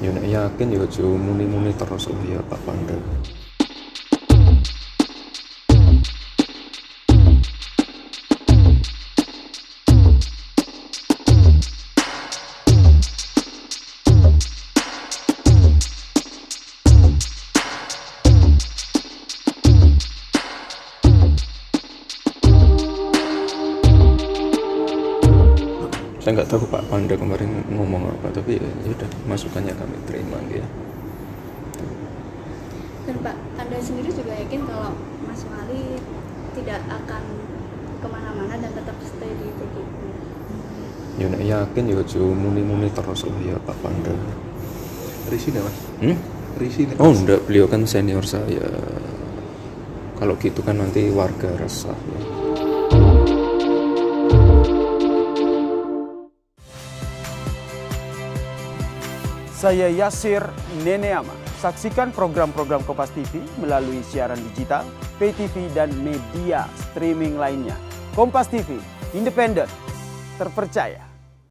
Ya nek yakin ya aja muni-muni terus lah ya Pak Panda. Saya nggak tahu Pak Panda kemarin ngomong apa, tapi ya udah masukannya kami terima ya. Dan Pak, Anda sendiri juga yakin kalau Mas Wali tidak akan kemana-mana dan tetap stay di PDIP? Ya nek yakin ya aja muni-muni terus lah ya Pak Panda. Risi nih Mas? Risi nih. Oh enggak, beliau kan senior saya. Kalau gitu kan nanti warga resah ya. Saya Yasir Neneama. Saksikan program-program Kompas TV melalui siaran digital, pay TV, dan media streaming lainnya. Kompas TV, independen, terpercaya.